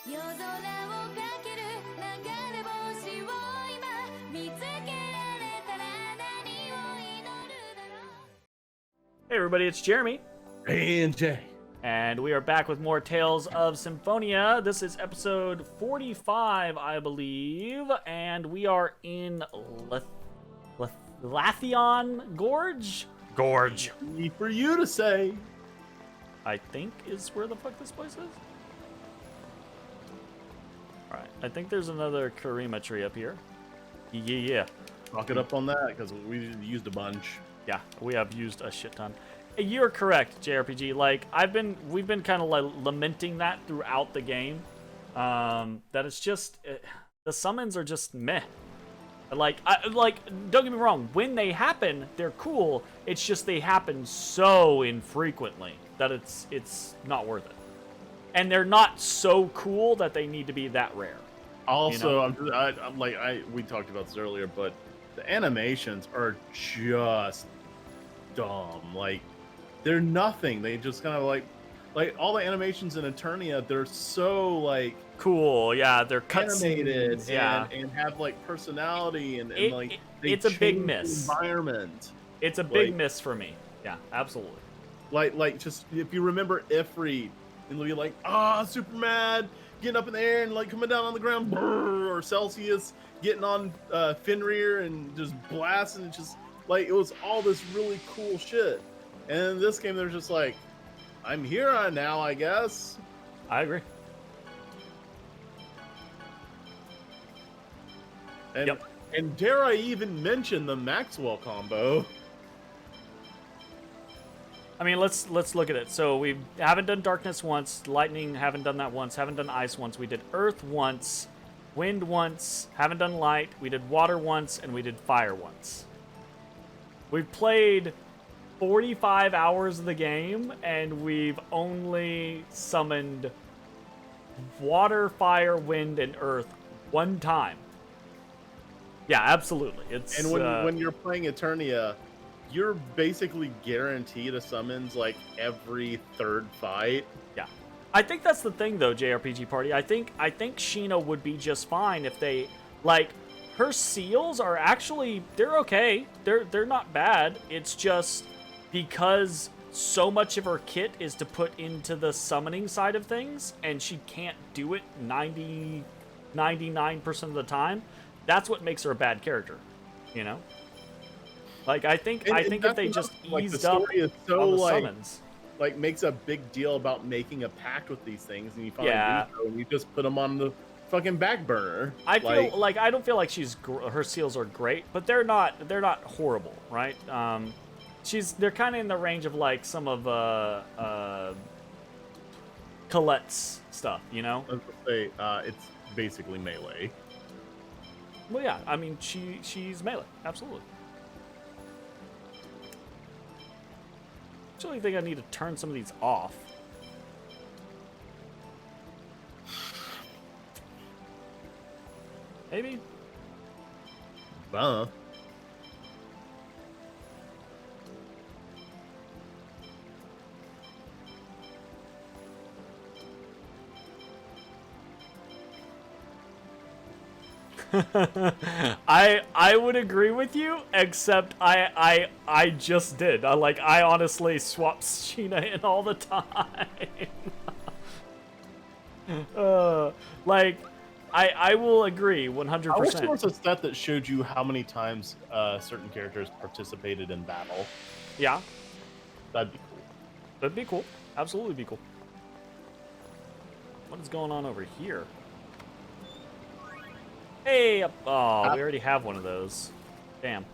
夜空をかける流れ星を今見つけられたら何を祈るだろう Hey everybody, it's Jeremy. And Jay. And we are back with more Tales of Symphonia. This is episode 45, I believe. And we are in Lathion Gorge? Gorge. Easy for you to say. I think is where the fuck this place is. Alright, I think there's another Karima tree up here. Yeah. Talk it up on that, because we used a bunch. Yeah, we have used a shit ton. You're correct, JRPG. Like we've been kind of like lamenting that throughout the game. That it's just the summons are just meh. Like don't get me wrong, when they happen, they're cool. It's just they happen so infrequently that it's not worth it. And they're not so cool that they need to be that rare. Also, you know? We talked about this earlier, but the animations are just dumb. Like, they're nothing. They just kind of like all the animations in Eternia, they're so like cool. Yeah, they're animated cutscenes, yeah, and have like personality and like it's a big miss. Environment. It's a big miss for me. Yeah, absolutely. Like just if you remember Ifrit, and they'll be like, super mad, getting up in the air and like coming down on the ground, brrr, or Celsius getting on Fenrir and just blasting. It's just like it was all this really cool shit. And in this game, they're just like, I'm here now, I guess. I agree. And dare I even mention the Maxwell combo? I mean, let's look at it. So we haven't done darkness once, lightning haven't done that once, haven't done ice once. We did earth once, wind once, haven't done light. We did water once, and we did fire once. We've played 45 hours of the game, and we've only summoned water, fire, wind, and earth one time. Yeah, absolutely. It's and when you're playing Eternia, you're basically guaranteed a summons like every third fight. Yeah, I think that's the thing though, JRPG Party. I think Sheena would be just fine if they like her seals are actually they're okay. They're not bad. It's just because so much of her kit is to put into the summoning side of things, and she can't do it 99% of the time. That's what makes her a bad character, you know? Like, I think if they just eased up is so, on the summons. Like, makes a big deal about making a pact with these things, and you finally Yeah. do so, and you just put them on the fucking back burner. I feel like I don't feel like her seals are great, but they're not horrible, right? They're kind of in the range of like some of Colette's stuff, you know? I was gonna say, it's basically melee. Well, yeah, I mean she's melee, absolutely. I think I need to turn some of these off. Maybe. I would agree with you, except I just did. I honestly swap Sheena in all the time. I will agree 100%. I wish there was a stat that showed you how many times certain characters participated in battle. Yeah. That'd be cool. That'd be cool. Absolutely be cool. What is going on over here? Hey! Oh, we already have one of those. Damn.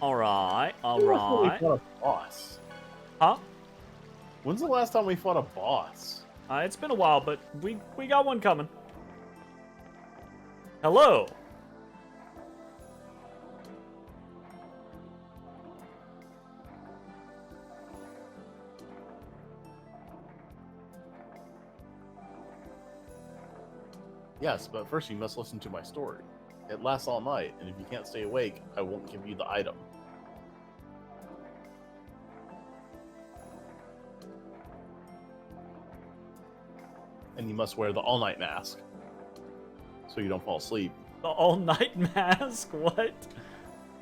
Alright. When's the last time we fought a boss? Huh? When's the last time we fought a boss? It's been a while, but we got one coming. Hello! Yes, but first you must listen to my story. It lasts all night, and if you can't stay awake, I won't give you the item. and you must wear the all-night mask so you don't fall asleep. The all-night mask? What?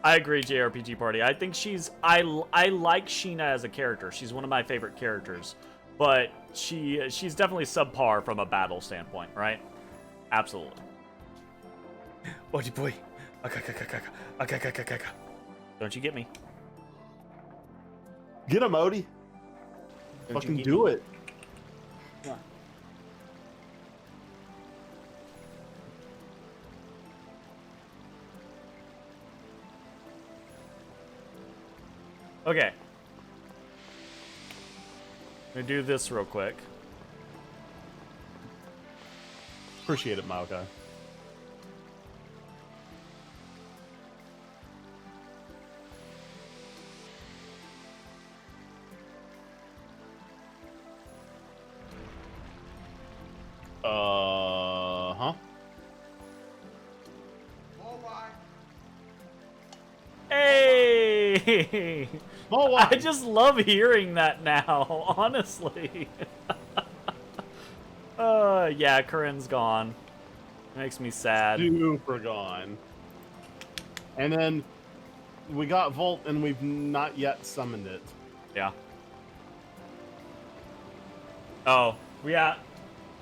I agree, JRPG Party. I think I like Sheena as a character. She's one of my favorite characters. But she's definitely subpar from a battle standpoint, right? Absolutely. Odie boy. Don't you get me. Get him, Odie. Fucking do it. Come on. Okay. I'm gonna do this real quick. Appreciate it, Maokai. Huh? Hey! Oh, I just love hearing that now, honestly. Yeah, Corinne's gone. Makes me sad. Super gone. And then we got Volt, and we've not yet summoned it. Yeah. Oh, yeah.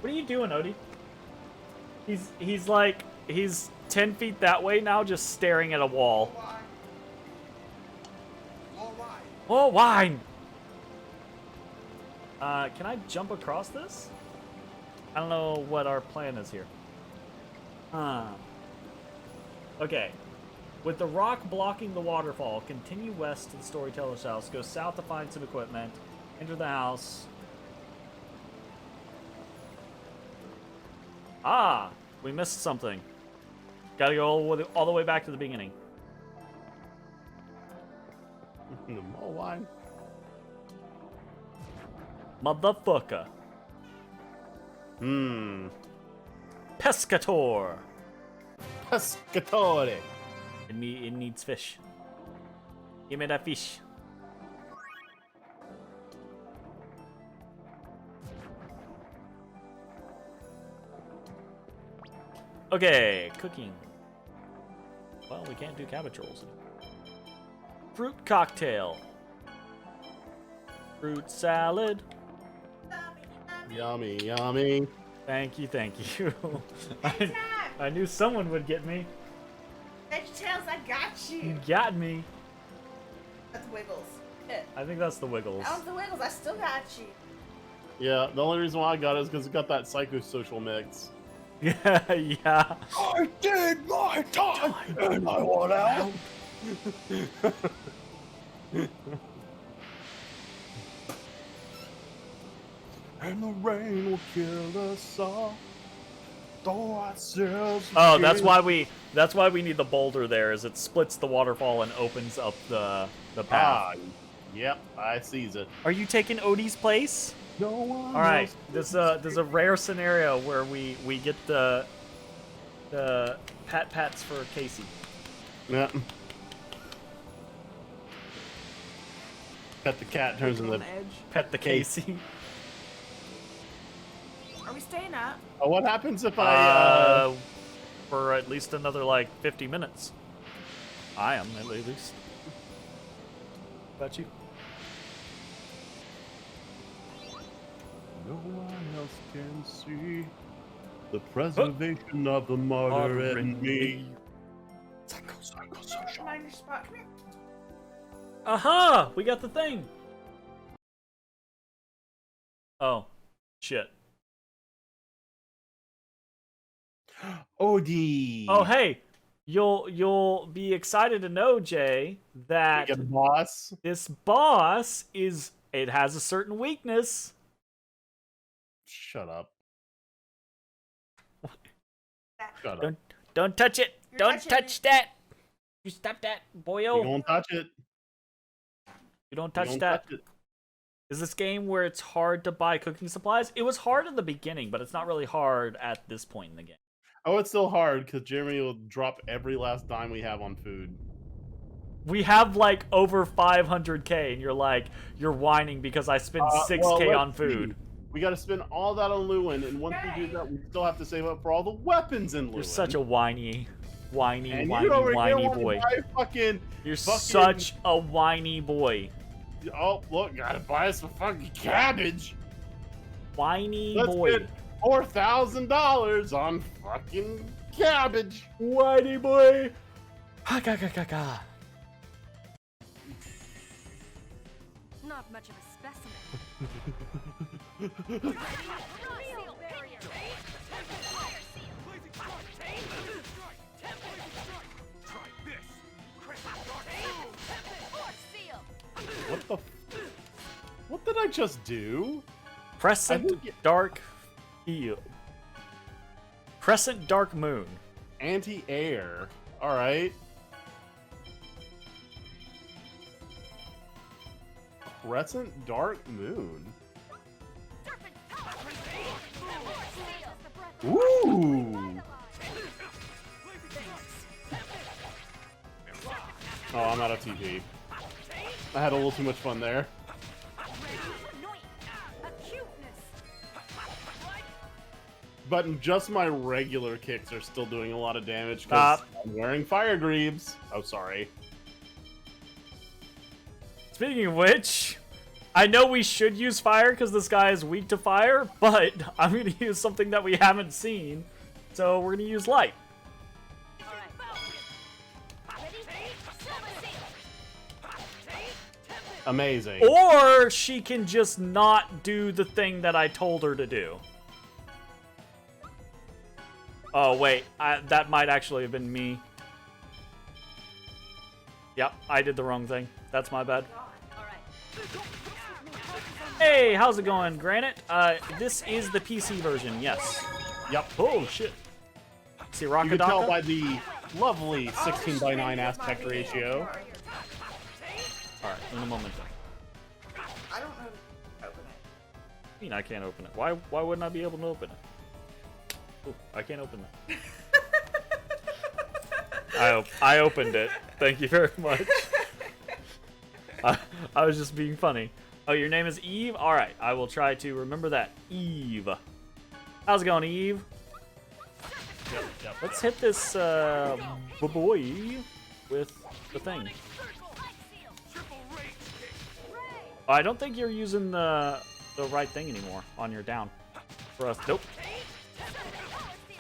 What are you doing, Odie? He's 10 feet that way now, just staring at a wall. Oh, wine! Can I jump across this? I don't know what our plan is here. Okay. With the rock blocking the waterfall, continue west to the storyteller's house. Go south to find some equipment. Enter the house. Ah! We missed something. Gotta go all the way back to the beginning. More wine. Motherfucker. Pescator. Pescatore. It needs fish. Give me that fish. Okay, cooking. Well, we can't do cabbage rolls. Fruit cocktail. Fruit salad. Yummy, yummy. Thank you. I knew someone would get me. VeggieTales, I got you. You got me. That's Wiggles. I think that's the Wiggles. That was the Wiggles. I still got you. Yeah, the only reason why I got it is because it got that psychosocial mix. Yeah, yeah. I did my time, and I want out. And the rain will kill us all. Though ourselves. Oh, that's why we need the boulder there, is it splits the waterfall and opens up the path. Yep, I sees it. Are you taking Odie's place? No one. All right, there's a rare scenario where we get the pats for Casey. Yeah. Pet the cat turns into Pet the Casey. Are we staying up? Oh, what happens if I? For at least another like 50 minutes. I am at least. What about you? No one else can see the preservation of the martyr in me. Mind your spot. Come here. Aha! We got the thing. Oh, shit. Odie. Oh, hey, you'll be excited to know, Jay, that We get a boss. this boss has a certain weakness. Shut up. Shut up. Don't touch it. You're Don't touching touch it. that. You stop that, You boyo. don't touch it. You don't You touch don't that. touch it. Is this game where it's hard to buy cooking supplies? It was hard in the beginning, but it's not really hard at this point in the game. Oh, it's still hard because Jeremy will drop every last dime we have on food. We have like over 500k, and you're whining because I spent 6k let's on food. see. We got to spend all that on Lewin, and once we do that, we still have to save up for all the weapons in Lewin. You're such a whiny and you over here want to boy. buy fucking. You're such a whiny boy. Oh, look, gotta buy us some fucking cabbage. Whiny Let's boy. spend $4,000 on fucking cabbage. Whiny boy. Ha ka ka ka ka. Not much of a specimen. What the? What did I just do? Crescent think Dark Field. Crescent Dark Moon. Anti-air. All right. Crescent Dark Moon. Ooh. Oh, I'm out of TP. I had a little too much fun there. But just my regular kicks are still doing a lot of damage because I'm wearing fire greaves. Oh, sorry. Speaking of which, I know we should use fire because this guy is weak to fire, but I'm going to use something that we haven't seen. So we're going to use light. Amazing. Or she can just not do the thing that I told her to do. Oh, wait. That might actually have been me. Yep, I did the wrong thing. That's my bad. Hey, how's it going, Granite? This is the PC version, yes. Yep. Oh, shit. See, You can tell Rockadaka? by the lovely 16:9 aspect ratio. Alright, in a moment. I don't know how to open it. I mean, I can't open it. Why wouldn't I be able to open it? Ooh, I can't open it. I opened it. Thank you very much. I was just being funny. Oh, your name is Eve? Alright, I will try to remember that. Eve. How's it going, Eve? Yep. Let's hit this boy with the thing. Oh, I don't think you're using the right thing anymore on your down. For us. Nope.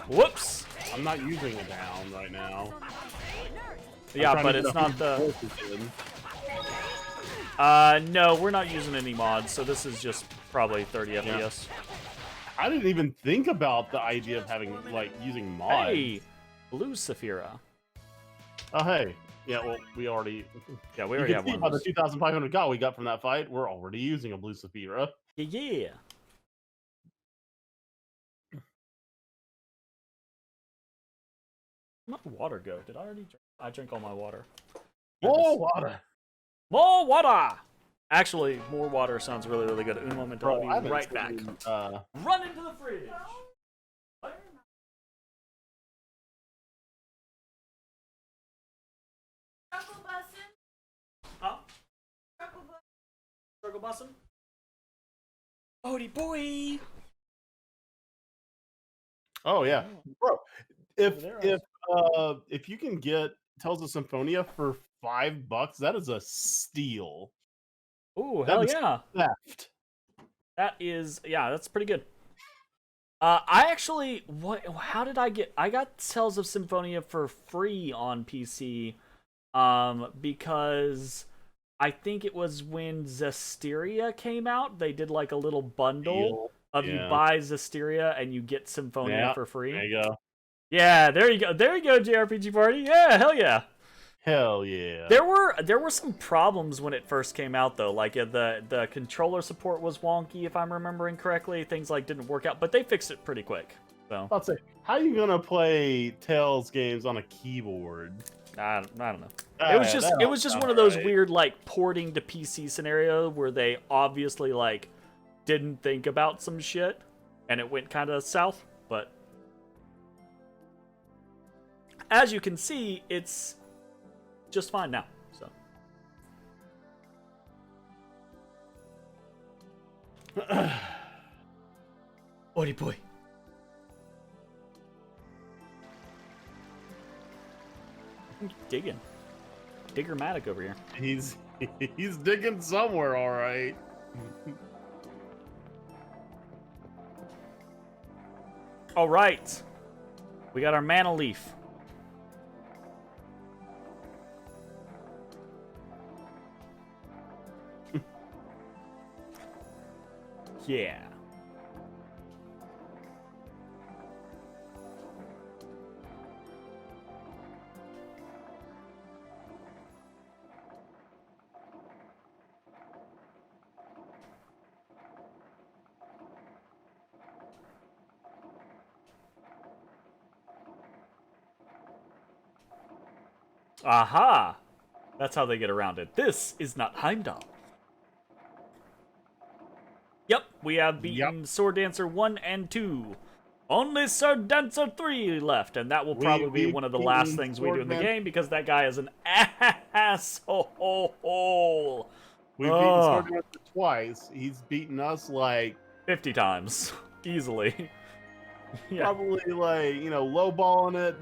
Whoops. I'm not using a down right now. Yeah, but it's not the... no, we're not using any mods, so this is just probably 30 FPS. I didn't even think about the idea of having, like, using mods. Hey! Blue Saphira. Oh, hey. Yeah, well, we already... Yeah, we You already can have see one by of the those. 2,500 gold we got from that fight, we're already using a Blue Saphira. Yeah. Where'd my water go? Did I already drink? I drank all my water. More water! More water! Actually, more water sounds really, really good. Un moment, I'll be I haven't right back. seen, Run into the fridge! Struggle bussin'. Huh? Struggle bussin'. Struggle bussin'? Odie boy! Oh, yeah. Bro, Over if you can get Tales of Symphonia for $5, that is a steal. Ooh, That hell is yeah! theft. That is, yeah, that's pretty good. I actually, how did I get, I got Tales of Symphonia for free on PC, because I think it was when Zestiria came out, they did like a little bundle of you buy Zestiria and you get Symphonia for free. There you go. Yeah, there you go, JRPG Party, yeah, hell yeah. Hell yeah. There were some problems when it first came out though, like the controller support was wonky if I'm remembering correctly. Things like didn't work out, but they fixed it pretty quick. So I'll say, how are you gonna play Tales games on a keyboard? I don't know. It was just one of those weird like porting to PC scenario where they obviously like didn't think about some shit and it went kind of south, but as you can see, it's just fine now. So Oi boy. Digging. Digger-matic over here. He's digging somewhere, all right. All right. We got our mana leaf. Yeah. Aha! That's how they get around it. This is not Heimdall. Yep, we have beaten Sword Dancer 1 and 2. Only Sword Dancer 3 left, and that will probably be one of the last things we do in the game because that guy is an asshole. We've beaten Sword Dancer twice. He's beaten us like 50 times. Easily. Yeah. probably like, lowballing it.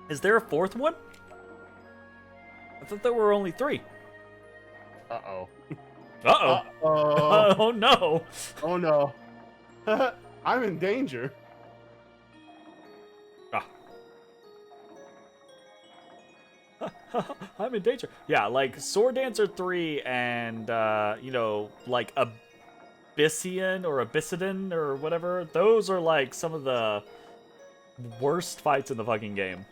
Is there a fourth one? I thought there were only 3. Uh-oh. Uh-oh. Uh-oh. Oh, no. Oh, no. I'm in danger. Ah. I'm in danger. Yeah, like Sword Dancer 3 and, like Abyssian or Abyssidon or whatever, those are like some of the worst fights in the fucking game.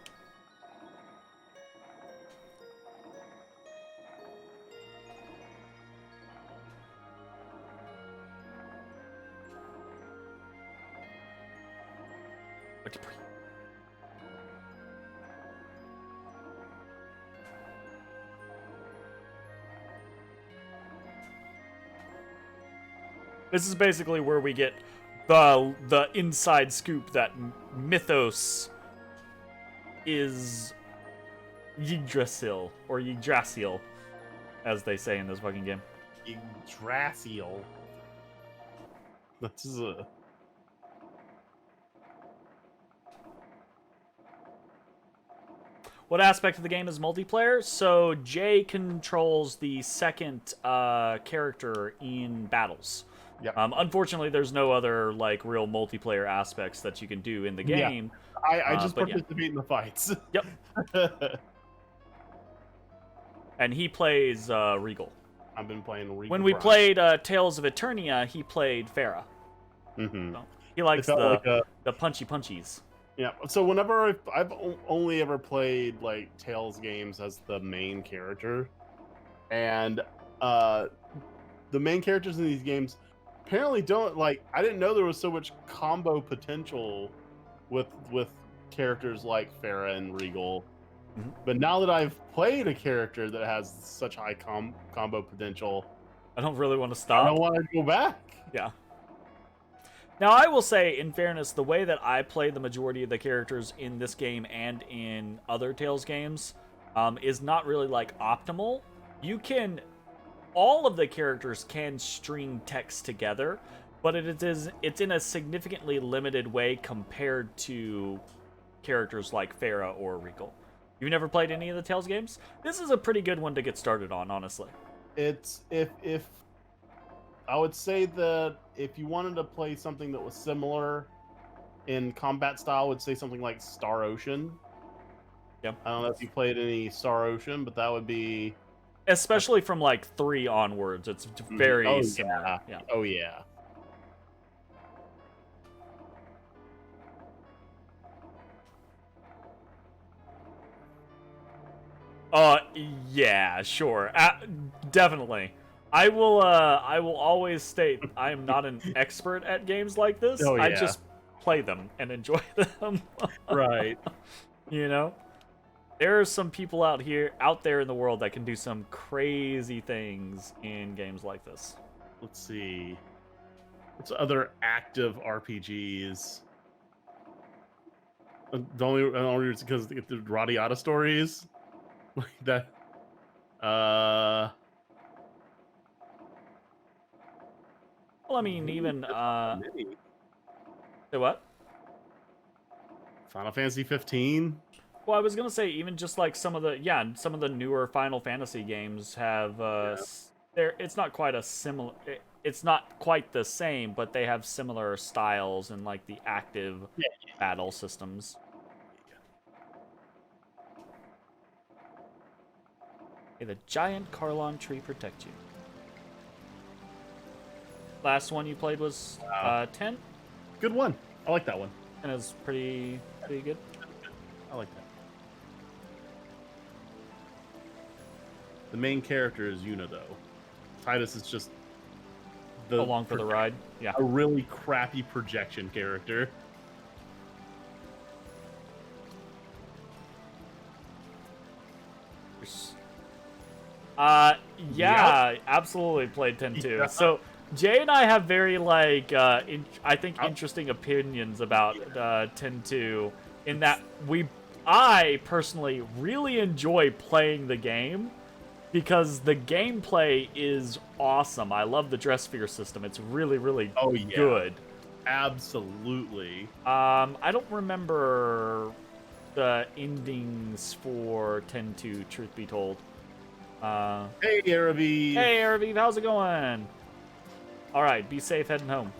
This is basically where we get the inside scoop that Mythos is Yggdrasil, or Yggdrasil, as they say in this fucking game. Yggdrasil. This is a... What aspect of the game is multiplayer? So Jay controls the second character in battles. Yep. Unfortunately, there's no other like real multiplayer aspects that you can do in the game. I just but yeah. participate in the fights. Yep. And he plays Regal. I've been playing Regal. When we Bride. played Tales of Eternia, he played Farah. Mm-hmm. So he likes It felt the like punchy punchies. Yeah. So whenever I've only ever played like Tales games as the main character, and the main characters in these games apparently don't like. I didn't know there was so much combo potential with characters like Farah and Regal. Mhm. But now that I've played a character that has such high combo potential, I don't really want to I stop. don't want to go back. Yeah. Now, I will say, in fairness, the way that I play the majority of the characters in this game and in other Tales games is not really, like, optimal. All of the characters can string text together, but it's in a significantly limited way compared to characters like Farah or Regal. You've never played any of the Tales games? This is a pretty good one to get started on, honestly. It's if I would say that if you wanted to play something that was similar in combat style, I would say something like Star Ocean. Yep. I don't know if you played any Star Ocean, but that would be Especially from, like, 3 onwards. It's very Oh, similar. yeah. Yeah. Oh yeah. Yeah, sure. Definitely. I will always state I am not an expert at games like this. Oh, I yeah. just play them and enjoy them. Right. You know? There are some people out there in the world that can do some crazy things in games like this. Let's see. What's other active RPGs? The only reason because the Radiata stories like that. Well, I mean, even say what? Final Fantasy 15. Well, I was gonna say even just like some of the newer Final Fantasy games have it's not quite a similar. It's not quite the same, but they have similar styles and like the active battle systems. May the giant Carlon tree protect you. Last one you played was 10, Good one. I like that one. and it was pretty good. I like that. The main character is Yuna, though. Titus is just Along for the ride. Yeah. a really crappy projection character. Yeah, absolutely played 10-2. Yeah. So Jay and I have very like I think interesting opinions about 10-2 in that I personally really enjoy playing the game because the gameplay is awesome. I love the dress sphere system. It's really good. Absolutely. I don't remember the endings for 10-2, truth be told. Hey, Aravi. Hey, Araviv, how's it going? All right, be safe heading home.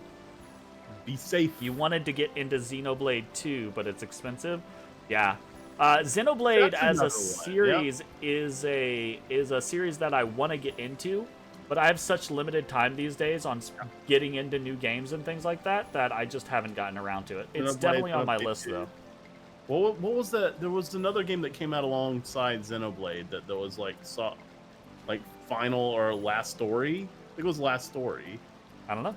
Be safe. You wanted to get into Xenoblade 2, but it's expensive. Yeah. Xenoblade That's as a another one, series is a series that I want to get into, but I have such limited time these days on getting into new games and things like that that I just haven't gotten around to it. It's Xenoblade definitely on my Xenoblade list 2. though. What was that? There was another game that came out alongside Xenoblade that was like final or last story. I think it was last story. I don't know.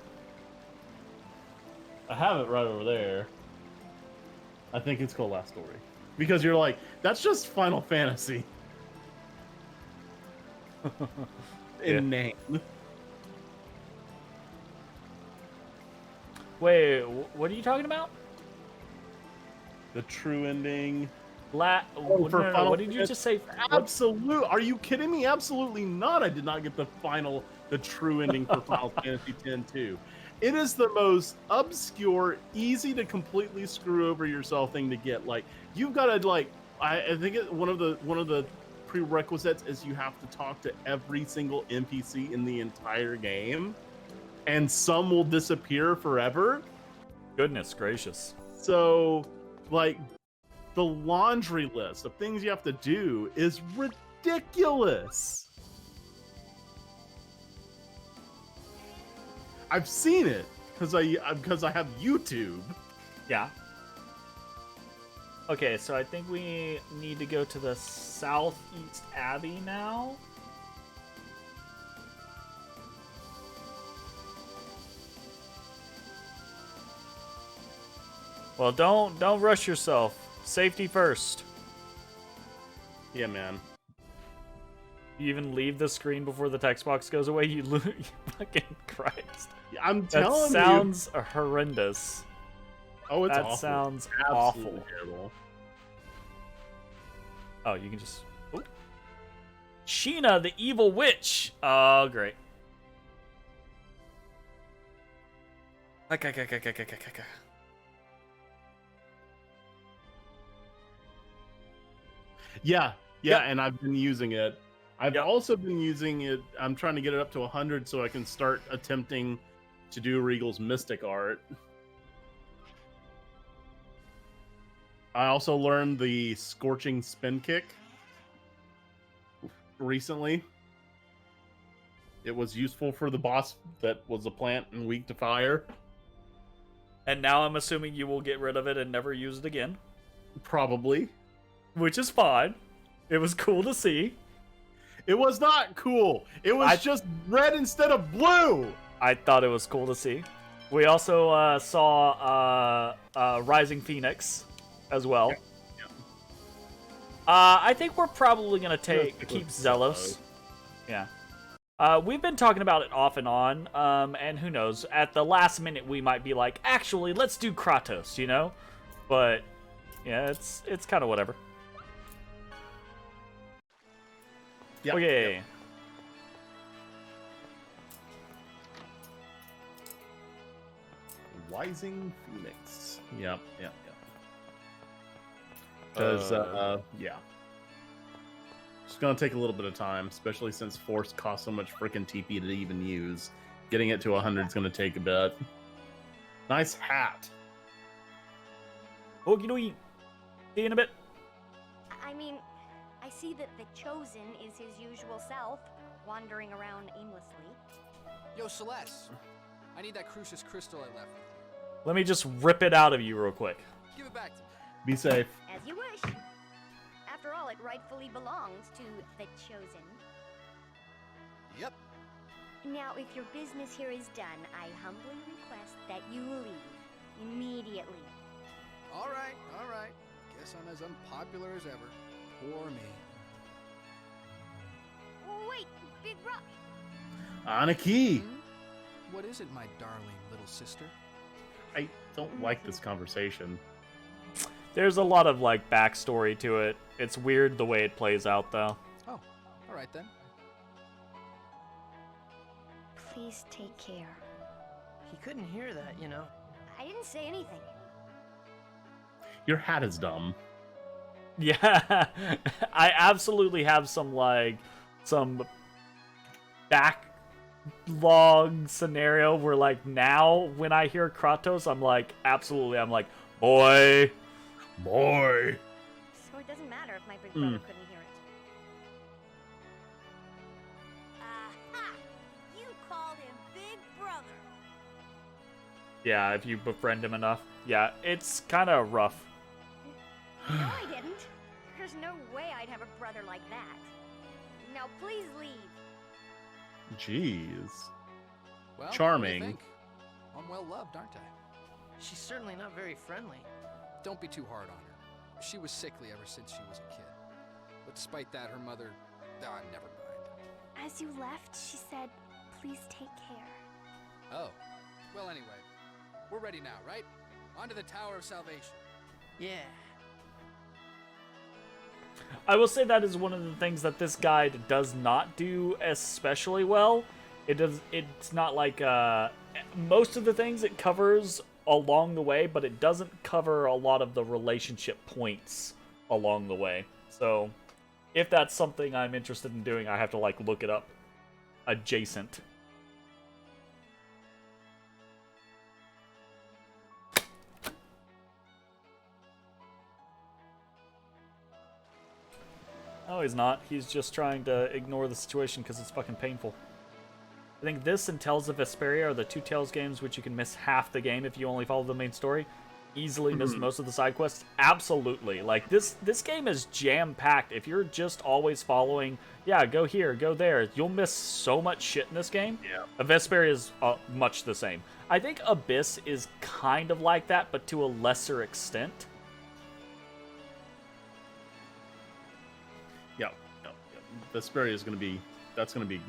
I have it right over there. I think it's called Last Story. Because you're like, that's just Final Fantasy. In name. Wait, what are you talking about? The true ending. No, for Final what did you just say? Absolute. Are you kidding me? Absolutely not. I did not get the true ending for Final Fantasy X-2. It is the most obscure, easy to completely screw over yourself thing to get. Like, you've got to like. I think one of the prerequisites is you have to talk to every single NPC in the entire game, and some will disappear forever. Goodness gracious. So, like, the laundry list of things you have to do is ridiculous. I've seen it because I have YouTube. Yeah. Okay, so I think we need to go to the Southeast Abbey now. Well, don't rush yourself. Safety first. Yeah, man. You even leave the screen before the text box goes away. You fucking Christ. I'm That telling you. sounds horrendous. Oh, it's That awful. sounds Absolutely awful. terrible. Oh, you can just. Oh. Sheena, the evil witch. Oh, great. Okay. Yeah, Yep. and I've been using it. I've also been using it. I'm trying to get it up to 100 so I can start attempting to do Regal's Mystic art. I also learned the Scorching Spin Kick recently. It was useful for the boss that was a plant and weak to fire. And now I'm assuming you will get rid of it and never use it again. Probably. Which is fine. It was cool to see. It was not cool. It was just red instead of blue. I thought it was cool to see. We also saw Rising Phoenix as well. Yeah. I think we're probably gonna keep Zelos. Zelos. Yeah. We've been talking about it off and on, and who knows? At the last minute, we might be like, actually, let's do Kratos, you know? But Yeah, it's kind of whatever. Yep, Okay. yep. Rising Phoenix. Yep, yep, yep. Because, yeah. It's gonna take a little bit of time, especially since Force costs so much freaking TP to even use. Getting it to 100 is gonna take a bit. Nice hat. Okie dokie. See you in a bit. I mean, I see that the Chosen is his usual self, wandering around aimlessly. Yo, Celeste. I need that Crucis crystal I left with you. Let me just rip it out of you real quick. Give it back to me. Be safe. As you wish. After all, it rightfully belongs to the Chosen. Yep. Now, if your business here is done, I humbly request that you leave immediately. All right, all right. Guess I'm as unpopular as ever. Poor me. Wait, Big Rock! Anaki! What is it, my darling little sister? I don't like this conversation. There's a lot of like backstory to it. It's weird the way it plays out, though. Oh, all right then. Please take care. He couldn't hear that, you know. I didn't say anything. Your hat is dumb. Yeah, I absolutely have some backlog scenario where like now when I hear Kratos, I'm like, boy. Boy. So it doesn't matter if my big brother couldn't hear it. Aha! You called him Big Brother. Yeah, if you befriend him enough. Yeah, it's kind of rough. No, I didn't. There's no way I'd have a brother like that. Now please leave. Jeez. Well, Charming. What do you think? I'm well loved, aren't I? She's certainly not very friendly. Don't be too hard on her. She was sickly ever since she was a kid. But despite that, her mother... never mind. As you left, she said, please take care. Oh. Well, anyway. We're ready now, right? On to the Tower of Salvation. Yeah. I will say that is one of the things that this guide does not do especially well. It's not like most of the things it covers along the way, but it doesn't cover a lot of the relationship points along the way. So if that's something I'm interested in doing, I have to like look it up adjacent. No, he's not. He's just trying to ignore the situation because it's fucking painful. I think this and Tales of Vesperia are the two Tales games which you can miss half the game if you only follow the main story. Easily miss most of the side quests. Absolutely. Like, this game is jam-packed. If you're just always following, yeah, go here, go there, you'll miss so much shit in this game. Yeah. Vesperia is much the same. I think Abyss is kind of like that, but to a lesser extent. Yeah. Vesperia is gonna be. That's gonna be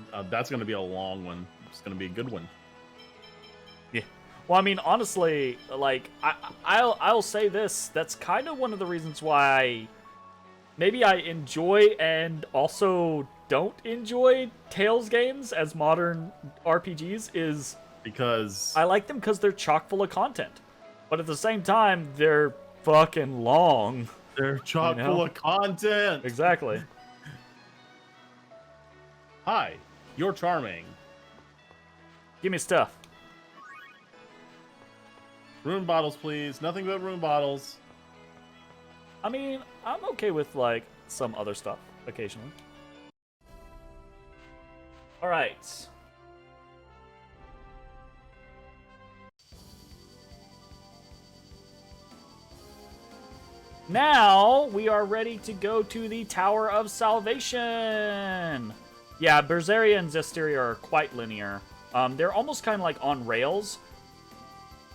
a long one. It's gonna be a good one. Yeah. Well, I mean, honestly, like I'll say this. That's kind of one of the reasons why maybe I enjoy and also don't enjoy Tales games as modern RPGs is Because I like them because they're chock full of content, but at the same time they're fucking long. they're chock full of content. Exactly. Hi, you're charming. Give me stuff. Rune bottles, please. Nothing but rune bottles. I mean, I'm okay with like some other stuff occasionally. All right. Now we are ready to go to the Tower of Salvation. Yeah, Berseria and Zestiria are quite linear. They're almost kind of like on rails.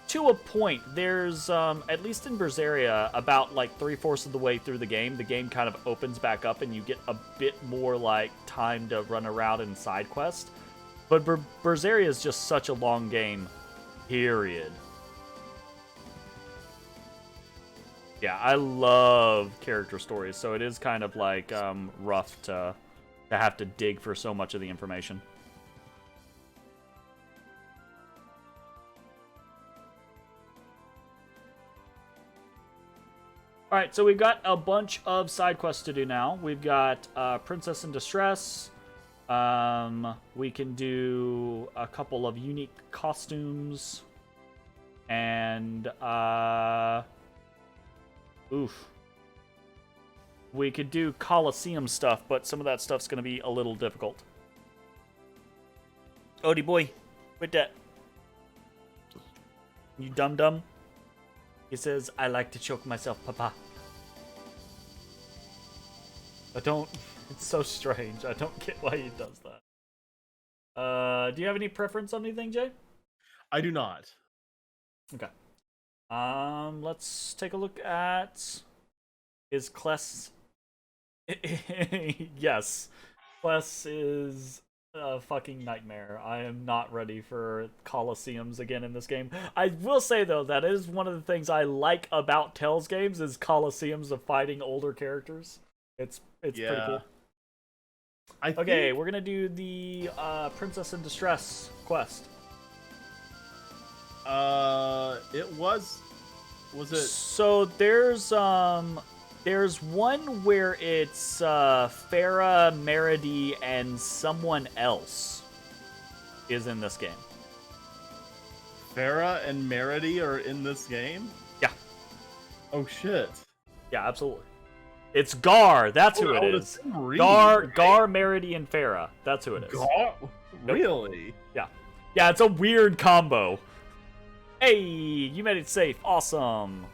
To a point, there's, at least in Berseria, about like 3/4 of the way through the game kind of opens back up and you get a bit more like time to run around and side quest. But Berseria is just such a long game, period. Yeah, I love character stories, so it is kind of like rough to have to dig for so much of the information. All right, so we've got a bunch of side quests to do now. We've got Princess in Distress. We can do a couple of unique costumes. And, oof. We could do Coliseum stuff, but some of that stuff's going to be a little difficult. Odie boy, with that. You dum-dum. He says, I like to choke myself, papa. I don't... It's so strange. I don't get why he does that. Do you have any preference on anything, Jay? I do not. Okay. Let's take a look at... Is Kless... Yes. Kless is a fucking nightmare. I am not ready for Colosseums again in this game. I will say, though, that is one of the things I like about Tales games is Colosseums of fighting older characters. It's pretty cool. Okay, we're gonna do the Princess in Distress quest. It was it? So there's one where it's Farah, Meredy, and someone else is in this game. Farah and Meredy are in this game? Yeah. Oh shit. Yeah, absolutely. It's Gar. That's who it is. Gar, Meredy, and Farah. That's who it is. Gar? Really? Yeah. Yeah, it's a weird combo. Hey, you made it safe. Awesome.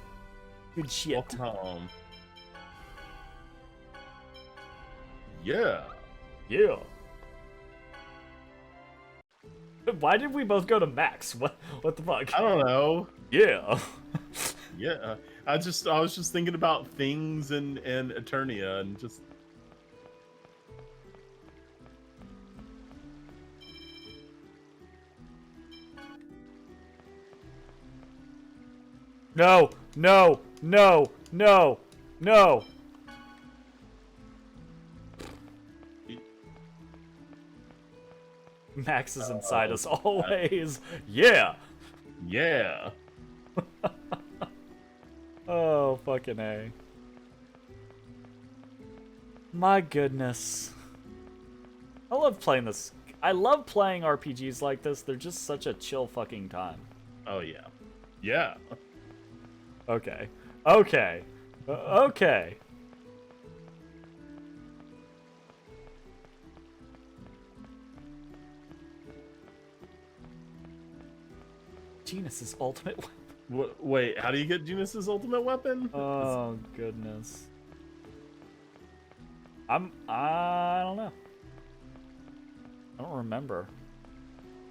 Good shit. Welcome home. Yeah. Yeah. Why did we both go to Max? What the fuck? I don't know. Yeah. Yeah. I was just thinking about things and Eternia and just No. Max is inside us always. Yeah. yeah. Oh, fucking A. My goodness. I love playing this. I love playing RPGs like this. They're just such a chill fucking time. Oh yeah. Yeah. Okay. Okay. Okay. Genus's ultimate weapon. Wait, how do you get Genus's ultimate weapon? Oh goodness. I don't know. I don't remember.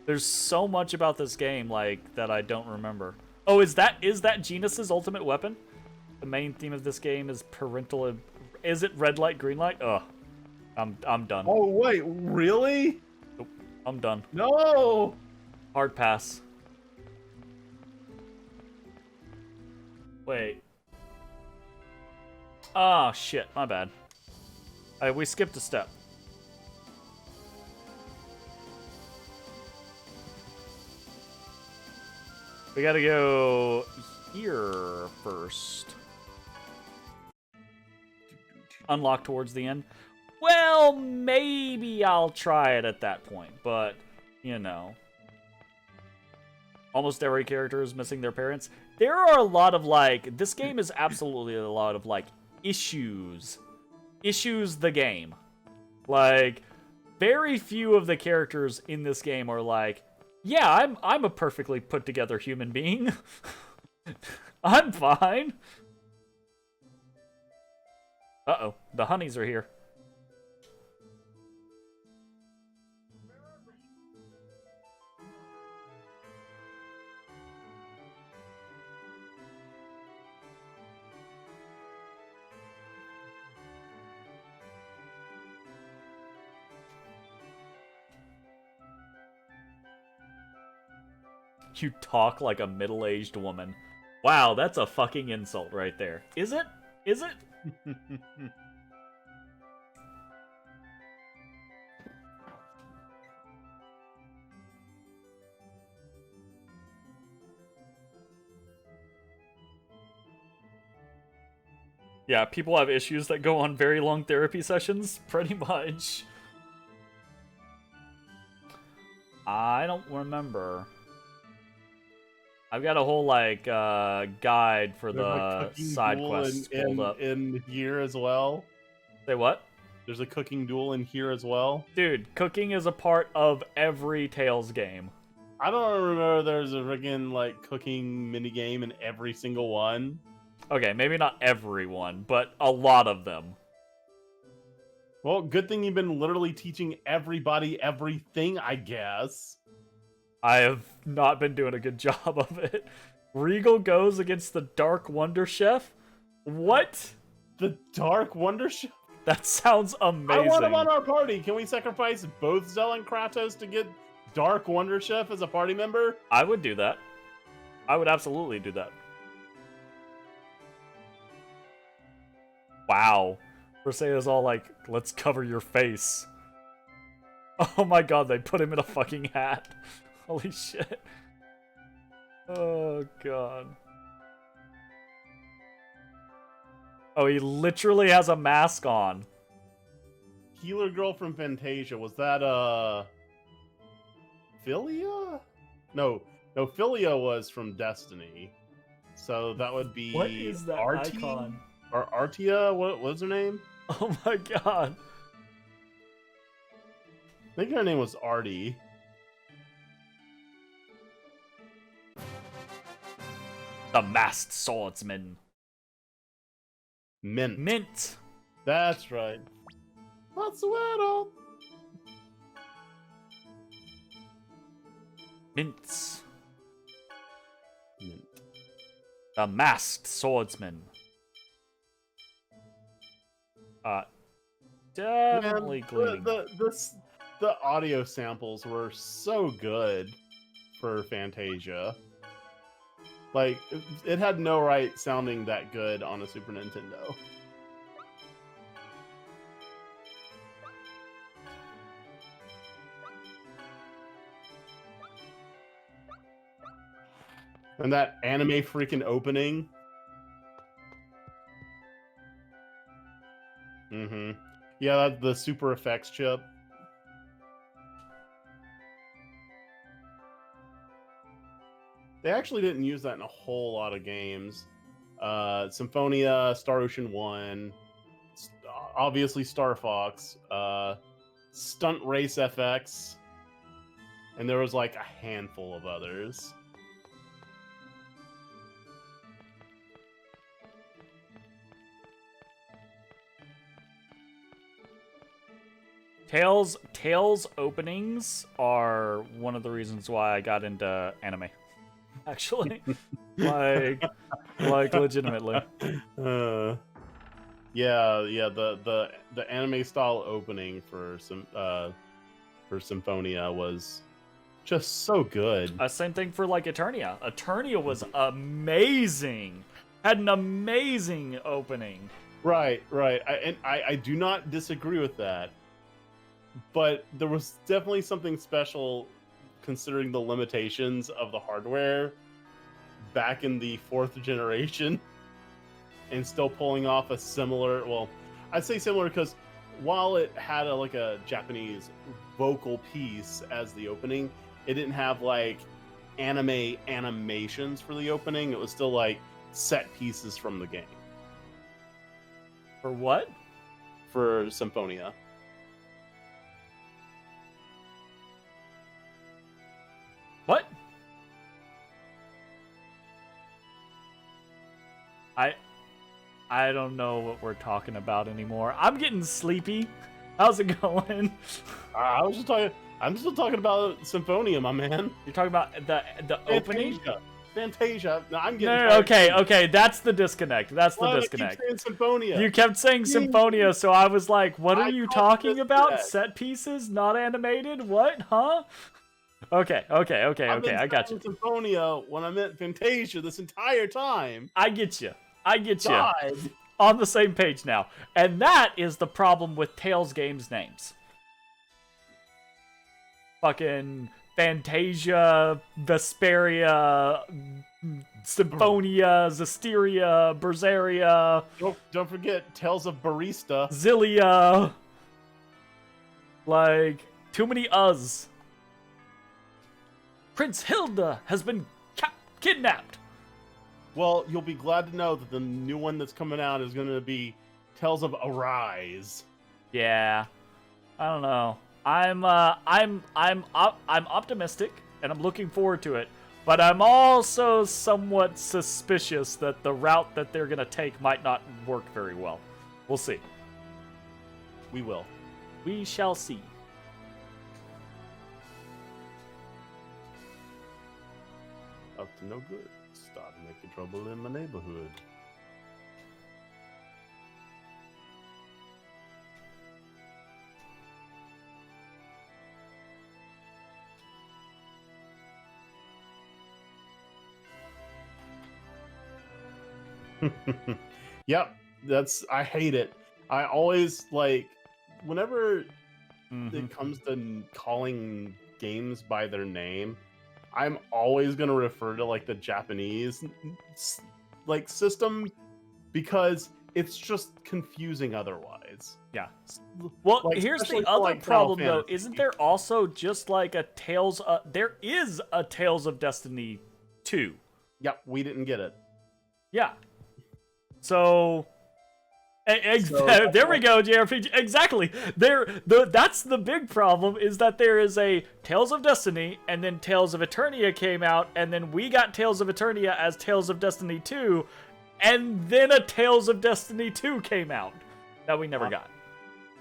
There's so much about this game like that I don't remember. Oh, is that Genus's ultimate weapon? The main theme of this game is parental. Is it red light, green light? Ugh. I'm done. Oh wait, really? Nope. I'm done. No. Hard pass. Wait. Oh, shit. My bad. We skipped a step. We gotta go here first. Unlock towards the end. Well, maybe I'll try it at that point, but, you know. Almost every character is missing their parents. There are a lot of, like, this game is absolutely a lot of, like, issues. Issues the game. Like, very few of the characters in this game are like, yeah, I'm a perfectly put together human being. I'm fine. Uh-oh, the honeys are here. You talk like a middle-aged woman. Wow, that's a fucking insult right there. Is it? Is it? Yeah, people have issues that go on very long therapy sessions, pretty much. I don't remember. I've got a whole, like, guide for There's a the cooking side duel quests pulled up. in here as well. Say what? There's a cooking duel in here as well. Dude, cooking is a part of every Tales game. I don't remember there's a friggin' like cooking minigame in every single one. Okay, maybe not everyone, but a lot of them. Well, good thing you've been literally teaching everybody everything, I guess. I have not been doing a good job of it. Regal goes against the Dark Wonder Chef? What? The Dark Wonder Chef? That sounds amazing. I want him on our party. Can we sacrifice both Zell and Kratos to get Dark Wonder Chef as a party member? I would do that. I would absolutely do that. Wow. Perseia's all like, let's cover your face. Oh my god, they put him in a fucking hat. Holy shit. Oh god. Oh, he literally has a mask on. Healer girl from Fantasia, was that Philia? No, Philia was from Destiny. So that would be What is that Artie? icon? Or Artia? What was her name? Oh my god. I think her name was Artie. The Masked Swordsman. Mint. Mint. That's right. Matsueto. Mints. Mint. The Masked Swordsman. Definitely Man, gleaming. the audio samples were so good for Fantasia. Like, it had no right sounding that good on a Super Nintendo. And that anime freaking opening. Mm-hmm. Yeah, that's the Super Effects chip. They actually didn't use that in a whole lot of games. Symphonia, Star Ocean 1, obviously Star Fox, Stunt Race FX, and there was like a handful of others. Tales openings are one of the reasons why I got into anime. Actually, like legitimately. Yeah. The anime style opening for Symphonia was just so good. Same thing for like Eternia. Eternia was amazing. Had an amazing opening. Right. I do not disagree with that. But there was definitely something special considering the limitations of the hardware back in the 4th generation and still pulling off a similar, well, I'd say similar because while it had a Japanese vocal piece as the opening, it didn't have like anime animations for the opening. It was still like set pieces from the game. For what? For Symphonia. What? I don't know what we're talking about anymore. I'm getting sleepy. How's it going? I'm still talking about Symphonia, my man. You're talking about the opening? Fantasia. No, I'm getting No, okay. That's the disconnect. That's the disconnect. Keep saying Symphonia. You kept saying Symphonia, so I was like, what are you talking about? disconnect. Set pieces? Not animated? What? Huh? Okay. I've been I got saying you. Symphonia when I meant Fantasia this entire time. I get you. God. On the same page now. And that is the problem with Tales games names. Fucking Fantasia, Vesperia, Symphonia, Zestiria, Berseria, Don't forget Tales of Barista. Zillia. Like, too many us. Prince Hilda has been kidnapped. Well, you'll be glad to know that the new one that's coming out is going to be Tales of Arise. Yeah, I don't know. I'm optimistic and I'm looking forward to it, but I'm also somewhat suspicious that the route that they're gonna take might not work very well. We'll see. We will. We shall see. Up to no good. Started making trouble in my neighborhood. Yep, I hate it. I always like whenever it comes to calling games by their name, I'm always gonna refer to like the Japanese like system because it's just confusing otherwise. Yeah. Well, Like, here's especially the for, other like, Final problem, though. Fantasy. Isn't there also just like a Tales? There is a Tales of Destiny 2. Yep, we didn't get it. Yeah. So, So- there we go, JRPG. Exactly. That's the big problem, is that there is a Tales of Destiny, and then Tales of Eternia came out, and then we got Tales of Eternia as Tales of Destiny 2, and then a Tales of Destiny 2 came out that we never got.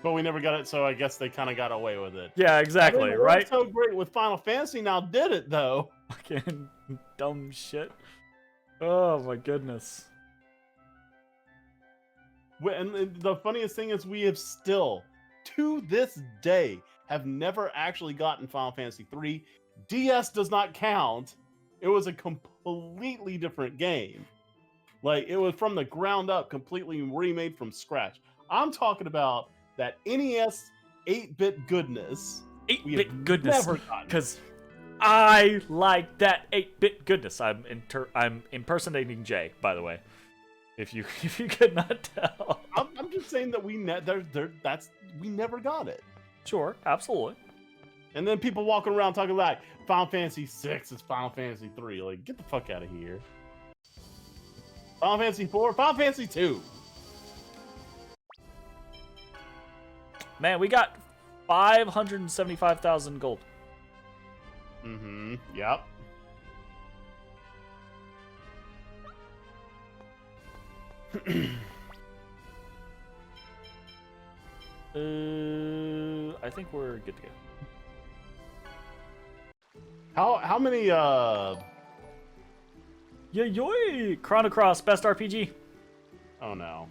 But we never got it, so I guess they kind of got away with it. Yeah, exactly, It right? so great with Final Fantasy now, did it though? Fucking dumb shit. Oh my goodness. And the funniest thing is we have still, to this day, have never actually gotten Final Fantasy 3. DS does not count. It was a completely different game. Like, it was from the ground up, completely remade from scratch. I'm talking about that NES 8-bit goodness. we have 8-bit goodness. Never gotten. Because I like that 8-bit goodness. I'm impersonating Jay, by the way. If you could not tell. I'm just saying that we never got it. Sure, absolutely. And then people walking around talking like Final Fantasy 6 is Final Fantasy 3. Like, get the fuck out of here. Final Fantasy 4, Final Fantasy 2. Man, we got 575,000 gold. Mm-hmm. Yep. I think we're good to go. How many Yoy! Chrono Cross, best RPG. oh no.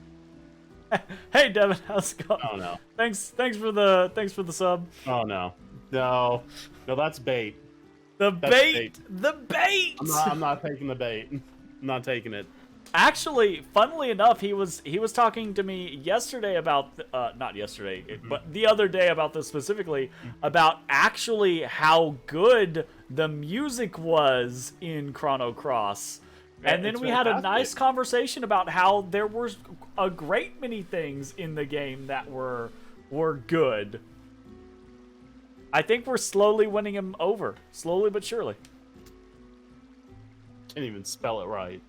Hey Devin, how's it going? Oh no. Thanks for the sub. Oh no. No. No, that's bait. The That's bait! The bait! I'm not taking the bait. I'm not taking it. Actually, funnily enough, he was talking to me yesterday about not yesterday, but the other day about this specifically, about actually how good the music was in Chrono Cross. Yeah, And then it's we had a fantastic. nice conversation about how there were a great many things in the game that were good. I think we're slowly winning him over, slowly but surely. Can't even spell it right.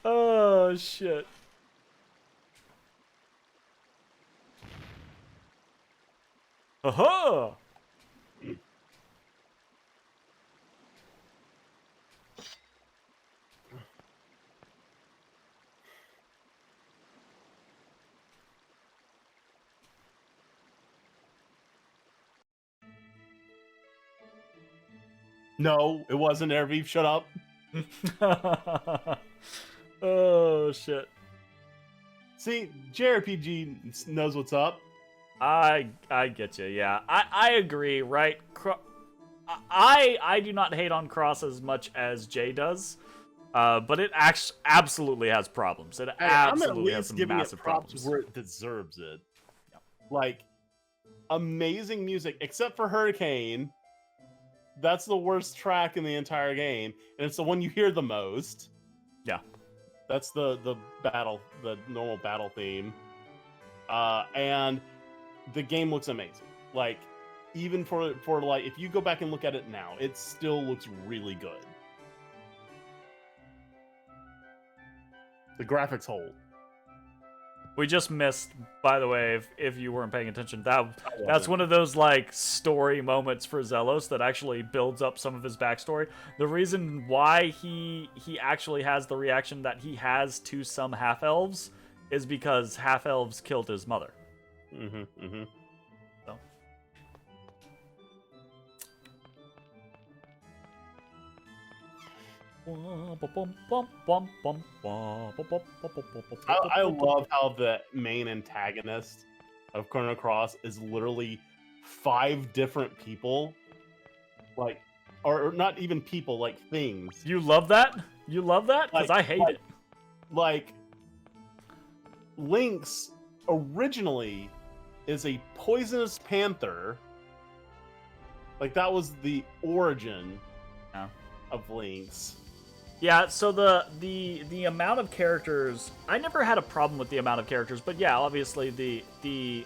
Oh shit. Aha! No, it wasn't Airbeef. Shut up. Oh shit. See, JRPG knows what's up. I get you. Yeah, I agree. Right. I do not hate on Cross as much as Jay does, but it absolutely has problems. It Hey, I'm at absolutely has least some giving it massive props problems. where it deserves it. Like, amazing music, except for Hurricane. That's the worst track in the entire game, and it's the one you hear the most. Yeah. That's the normal battle theme. And the game looks amazing. Like, even for like, if you go back and look at it now, it still looks really good. The graphics hold. We just missed, by the way, if you weren't paying attention, that's one of those like story moments for Zelos that actually builds up some of his backstory. The reason why he actually has the reaction that he has to some half-elves is because half-elves killed his mother. So. I love how the main antagonist of Chrono Cross is literally 5 different people, like, or not even people, like things. You love that? You love that? Because I hate it. Like, Lynx originally is a poisonous panther. Like, that was the origin of Lynx. Yeah, so the amount of characters, I never had a problem with the amount of characters, but yeah, obviously the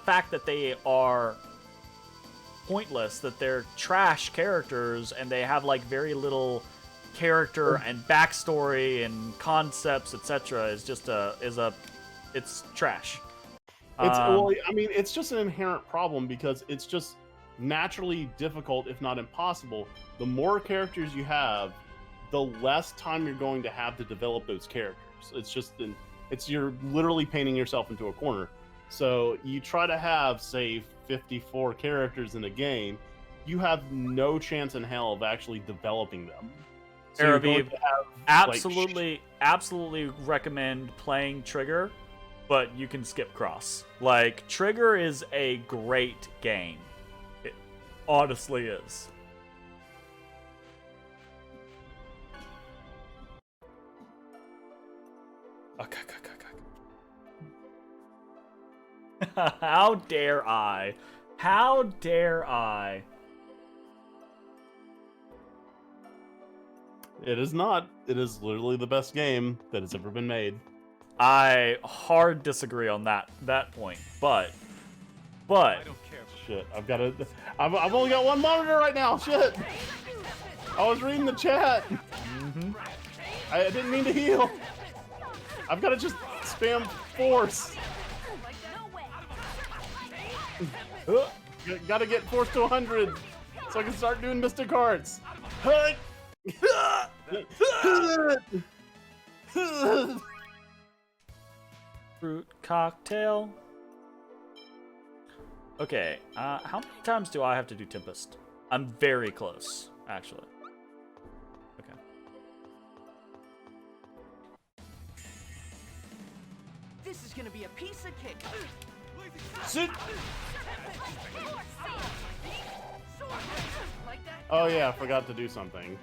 fact that they are pointless, that they're trash characters and they have like very little character and backstory and concepts, etc. is just it's trash. It's well, I mean, it's just an inherent problem because it's just naturally difficult, if not impossible. The more characters you have, the less time you're going to have to develop those characters. It's just you're literally painting yourself into a corner. So you try to have, say, 54 characters in a game, you have no chance in hell of actually developing them. So you're going to have, absolutely recommend playing Trigger, but you can skip Cross. Like, Trigger is a great game. It honestly is. Okay. How dare I? How dare I? It is not. It is literally the best game that has ever been made. I hard disagree on that point, but I don't care. Shit, I've only got one monitor right now. Shit. I was reading the chat. I didn't mean to heal. I've got to just spam force. Gotta get force to 100 so I can start doing Mystic Hearts. Fruit cocktail. Okay, how many times do I have to do Tempest? I'm very close, actually. Okay. This is gonna be a piece of cake. Sit. Like that? Oh yeah, I forgot to do something.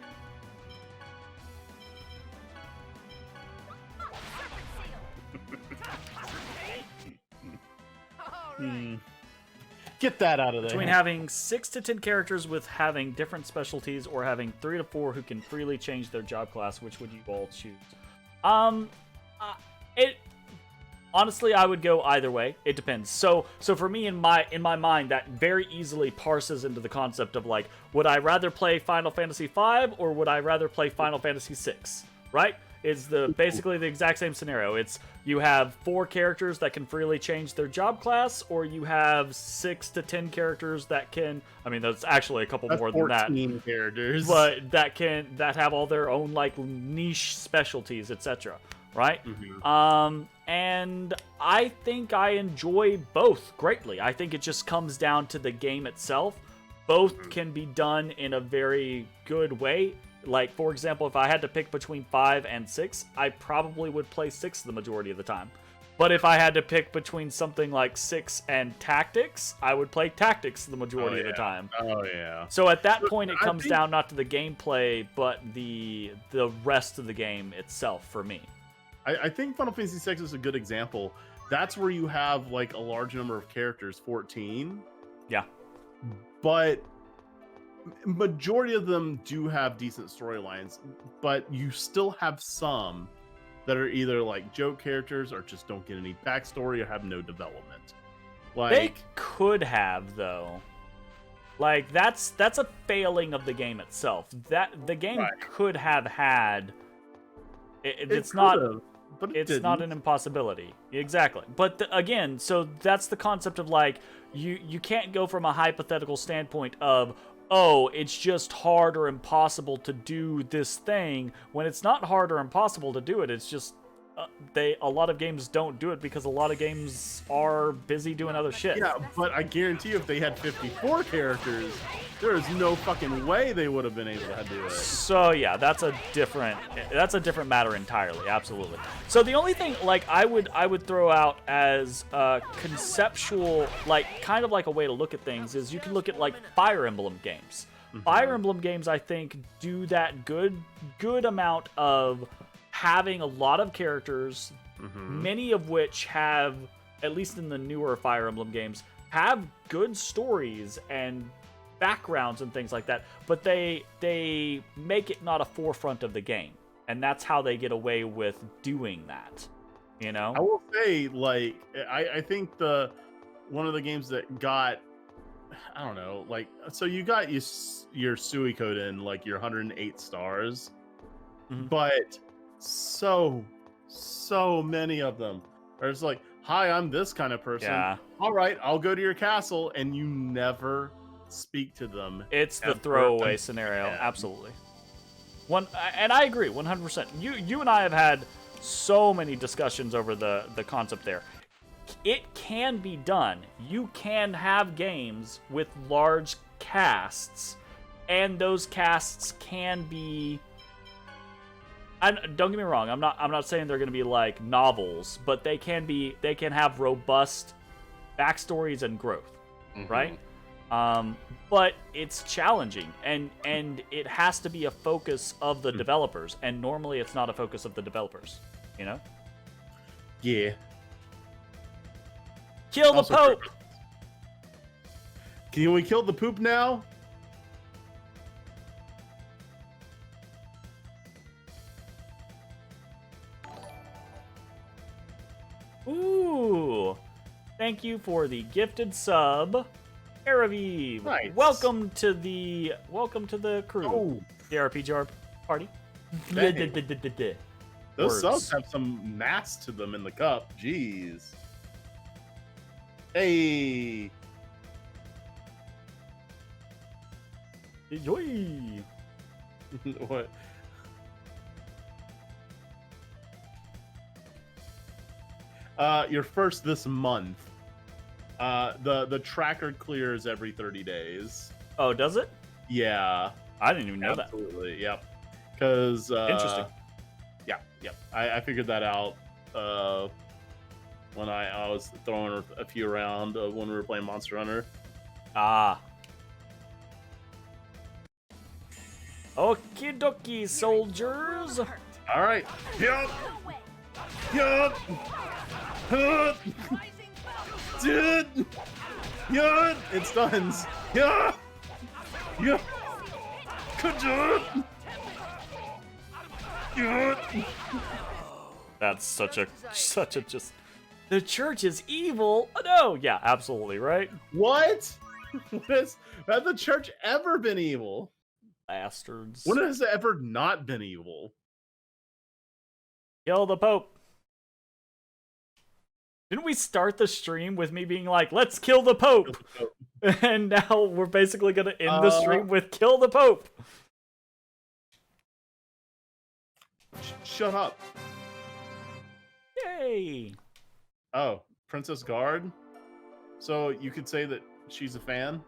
Get that out of there. Between having 6 to 10 characters with having different specialties or having 3 to 4 who can freely change their job class, which would you all choose? Honestly, I would go either way. It depends. So for me, in my mind, that very easily parses into the concept of like, would I rather play Final Fantasy V or would I rather play Final Fantasy VI? Right? It's basically the exact same scenario. It's you have 4 characters that can freely change their job class, or you have 6 to 10 characters that can. I mean, that's actually a couple more than that. 14 characters, but that have all their own like niche specialties, etc. Right? And I think I enjoy both greatly. I think it just comes down to the game itself. Both can be done in a very good way. Like, for example, if I had to pick between 5 and 6, I probably would play 6 the majority of the time. But if I had to pick between something like 6 and Tactics, I would play Tactics the majority of the time. Oh yeah. So at that point, it I comes think- down not to the gameplay, but the rest of the game itself for me. I think Final Fantasy VI is a good example. That's where you have like a large number of characters, 14. Yeah. But majority of them do have decent storylines, but you still have some that are either like joke characters or just don't get any backstory or have no development. Like They could have, though. Like that's a failing of the game itself. That the game Right. could have had. It's it not. could've, but It's not didn't. an impossibility. Exactly. But again, so that's the concept of like you can't go from a hypothetical standpoint of, oh, it's just hard or impossible to do this thing when it's not hard or impossible to do it. It's just a lot of games don't do it because a lot of games are busy doing other shit. Yeah, but I guarantee you, if they had 54 characters, there is no fucking way they would have been able to do it. So yeah, that's a different matter entirely. Absolutely. So the only thing like I would throw out as conceptual, like kind of like a way to look at things is you can look at like Fire Emblem games. Fire Emblem games, I think, do that good amount of having a lot of characters, many of which have, at least in the newer Fire Emblem games, have good stories and backgrounds and things like that, but they make it not a forefront of the game, and that's how they get away with doing that, you know? I will say, like, I think one of the games that got, I don't know, like, so you got your Suikoden, like your 108 stars, but so many of them are just like, hi, I'm this kind of person. Yeah. All right, I'll go to your castle, and you never speak to them. It's the ever throwaway again. scenario, absolutely. And I agree 100%. You and I have had so many discussions over the concept there. It can be done. You can have games with large casts, and those casts can be. And don't get me wrong, I'm not saying they're going to be like novels, but they can have robust backstories and growth, right? But it's challenging, and it has to be a focus of the developers, and normally it's not a focus of the developers, you know? Yeah. Kill the Also Pope! Can we kill the poop now? Ooh! Thank you for the gifted sub, Araviv. Nice. Welcome to the crew. Oh. The RPG party. Dang. Those Words. subs have some mass to them in the cup. Jeez. Hey. Yoy. What? You're first this month. The tracker clears every 30 days. Oh, does it? Yeah. I didn't even know Absolutely. Yep. Because Interesting. Yeah. I figured that out when I was throwing a few around when we were playing Monster Hunter. that. Ah. Okie dokie, soldiers. All right. Yup. Yup. Huh. Dude. Yeah. It stuns. Yeah. Yeah. Good job. Yeah. That's such a just. The church is evil. Oh, no. Yeah, absolutely right. What? Has the church ever been evil? Bastards. When has it ever not been evil? Kill the Pope. Didn't we start the stream with me being like, let's kill the Pope? And now we're basically going to end the stream with kill the Pope. Shut up. Yay. Oh, Princess Guard? So you could say that she's a fan?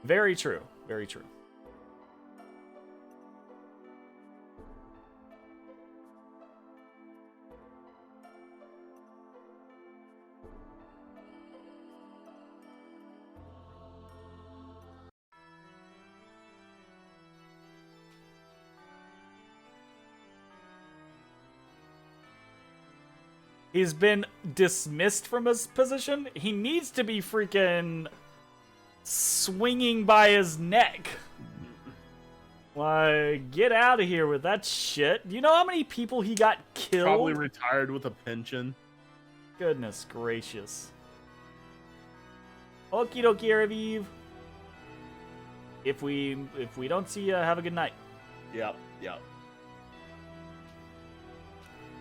Very true. Very true. He's been dismissed from his position. He needs to be freaking swinging by his neck. Like, get out of here with that shit. Do you know how many people he got killed? Probably retired with a pension. Goodness gracious. Okie dokie, Araviv. If we don't see you, have a good night. Yep.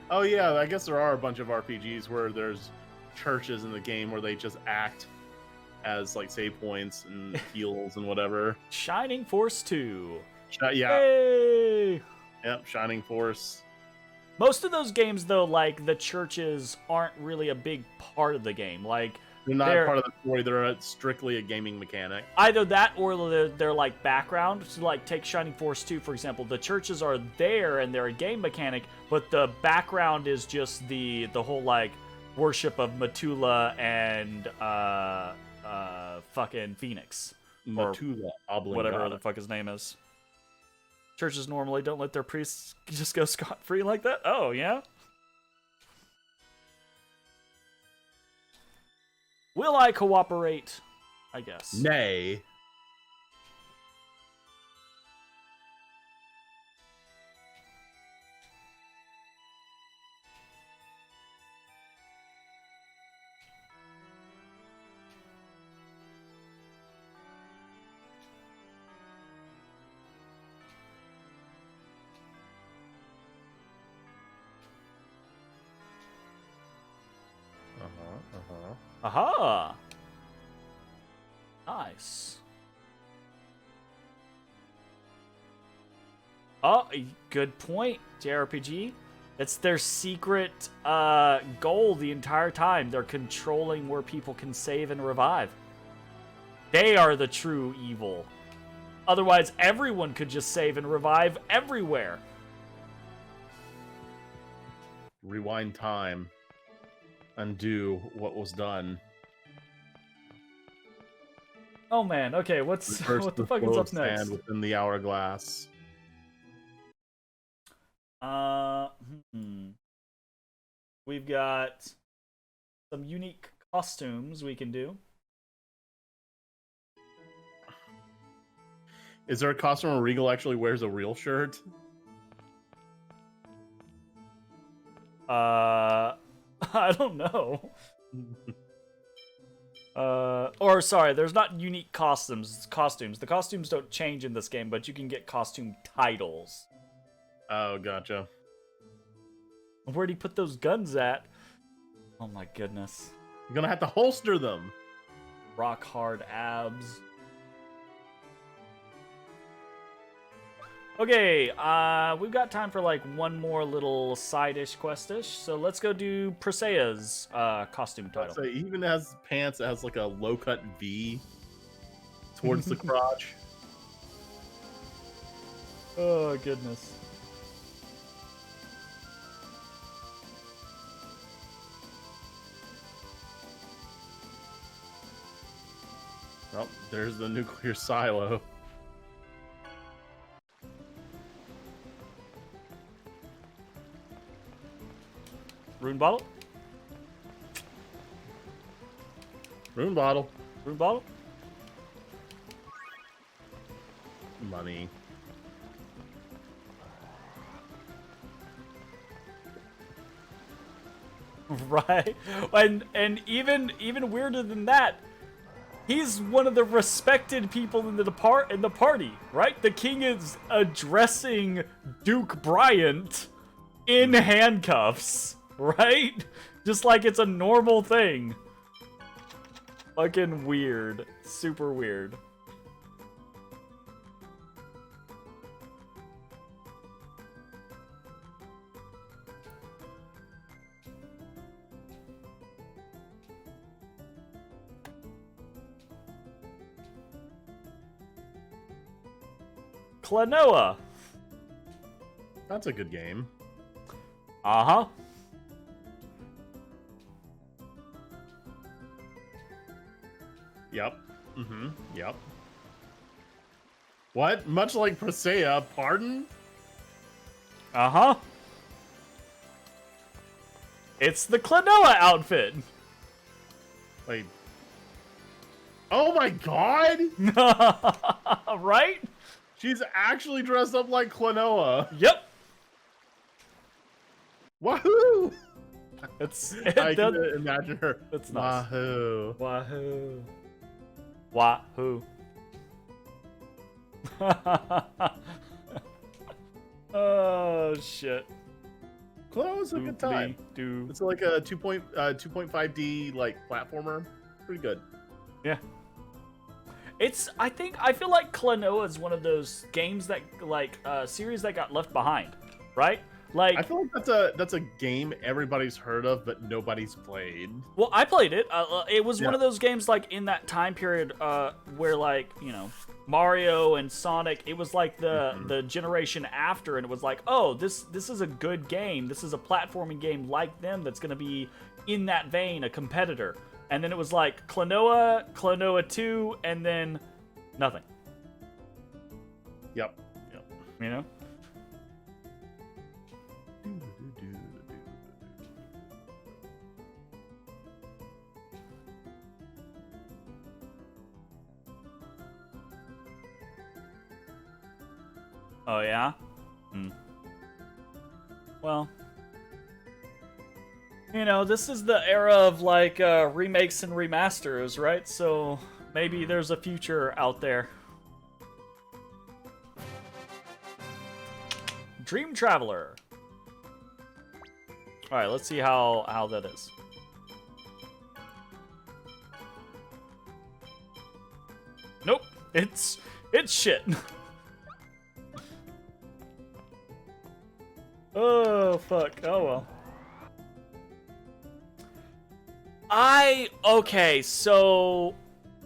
Oh yeah, I guess there are a bunch of RPGs where there's churches in the game where they just act as like save points and heals and whatever. Shining Force 2. Yeah. Hey! Yep. Shining Force. Most of those games, though, like, the churches aren't really a big part of the game. Like, They're not part of the story. They're strictly a gaming mechanic. either that or they're like background. So, like, take Shining Force 2, for example. The churches are there and they're a game mechanic, but the background is just the whole, like, worship of Metula and fucking Phoenix. Metula, Whatever Oblongata. the fuck his name is. Churches normally don't let their priests just go scot-free like that? Oh, yeah? Will I cooperate? I guess. Nay. Aha! Nice. Oh, good point, JRPG. It's their secret goal the entire time. They're controlling where people can save and revive. They are the true evil. Otherwise, everyone could just save and revive everywhere. Rewind time. Undo what was done. Oh man, okay, what the fuck is up next? Within the hourglass. We've got some unique costumes we can do. Is there a costume where Regal actually wears a real shirt? I don't know. Or sorry, there's not unique costumes. It's costumes. The costumes don't change in this game, but you can get costume titles. Oh, gotcha. Where'd he put those guns at? Oh my goodness. You're gonna have to holster them. Rock hard abs. Okay, we've got time for like one more little side-ish quest-ish, so let's go do Presea's costume title. So he even has pants that has like a low-cut V towards the crotch. Oh goodness. Oh, there's the nuclear silo. Rune bottle? Rune bottle. Rune bottle? Money. Right. And even weirder than that, he's one of the respected people in the party, right? The king is addressing Duke Bryant in handcuffs, right? Just like it's a normal thing. Fucking weird. Super weird. Klonoa. That's a good game. Uh-huh. Yep. Mm-hmm. Yep. What? Much like Presea, pardon? Uh-huh. It's the Klonoa outfit. Wait. Oh my god! Right? She's actually dressed up like Klonoa. Yep. Wahoo! I That- can imagine her. That's nice. Wahoo. Wahoo. Wahoo. Oh shit. Klonoa's a good time. Do. It's like a 2.5D like platformer. Pretty good. Yeah. I feel like Klonoa is one of those games that series that got left behind, right? Like I feel like that's a game everybody's heard of but nobody's played. well, I played it. It was one Yeah. of those games like in that time period where Mario and Sonic. It was like the generation after, and it was like, oh, this is a good game. This is a platforming game like them that's gonna be in that vein, a competitor. And then it was like Klonoa 2, and then nothing. Yep. You know. Oh, yeah? Well, this is the era of, remakes and remasters, right? So maybe there's a future out there. Dream Traveler. Alright, let's see how that is. Nope, it's shit. Oh, fuck. Oh, well. Okay, so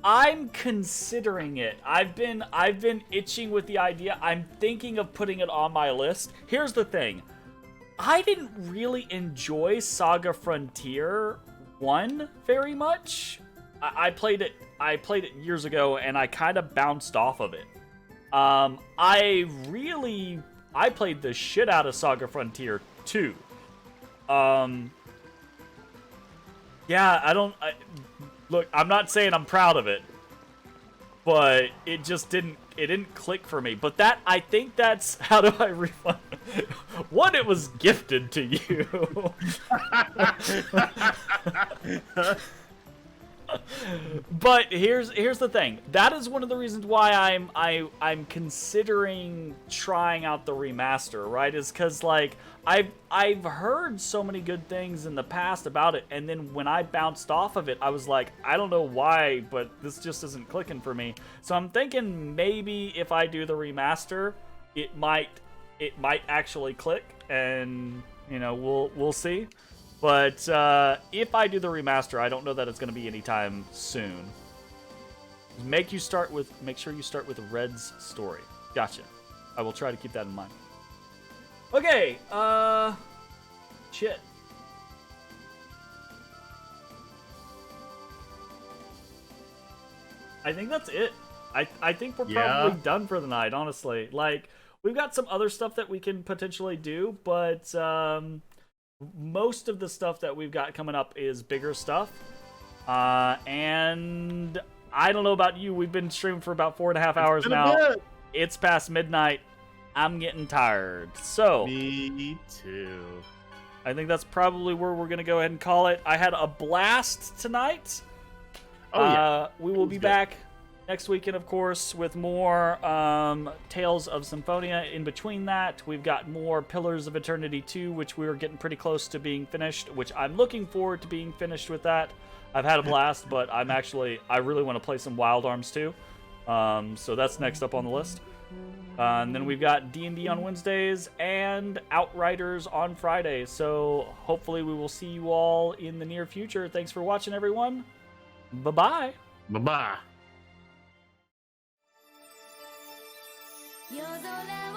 I'm considering it. I've been itching with the idea. I'm thinking of putting it on my list. Here's the thing. I didn't really enjoy Saga Frontier 1 very much. I played it years ago and I kind of bounced off of it. I played the shit out of Saga Frontier 2. Yeah, look, I'm not saying I'm proud of it, but it just didn't click for me. But I think that's, how do I refund? One, it was gifted to you. But here's the thing. That is one of the reasons why I'm considering trying out the remaster, right? Is because I've heard so many good things in the past about it, and then when I bounced off of it, I was like, I don't know why, but this just isn't clicking for me. So I'm thinking maybe if I do the remaster, it might actually click, and we'll see. But if I do the remaster, I don't know that it's going to be anytime soon. Make sure you start with Red's story. Gotcha. I will try to keep that in mind. Okay, shit. I think that's it. I think we're probably done for the night, honestly. We've got some other stuff that we can potentially do, but most of the stuff that we've got coming up is bigger stuff. And I don't know about you. We've been streaming for about 4.5 hours now. It's past midnight. I'm getting tired. So Me too. I think that's probably where we're going to go ahead and call it. I had a blast tonight. Oh, yeah. We will be back next weekend, of course, with more Tales of Symphonia. In between that, we've got more Pillars of Eternity 2, which we are getting pretty close to being finished, which I'm looking forward to being finished with that. I've had a blast, but I really want to play some Wild Arms too. So that's next up on the list. And then we've got D&D on Wednesdays and Outriders on Fridays. So hopefully we will see you all in the near future. Thanks for watching, everyone. Bye-bye. Bye-bye. 夜空を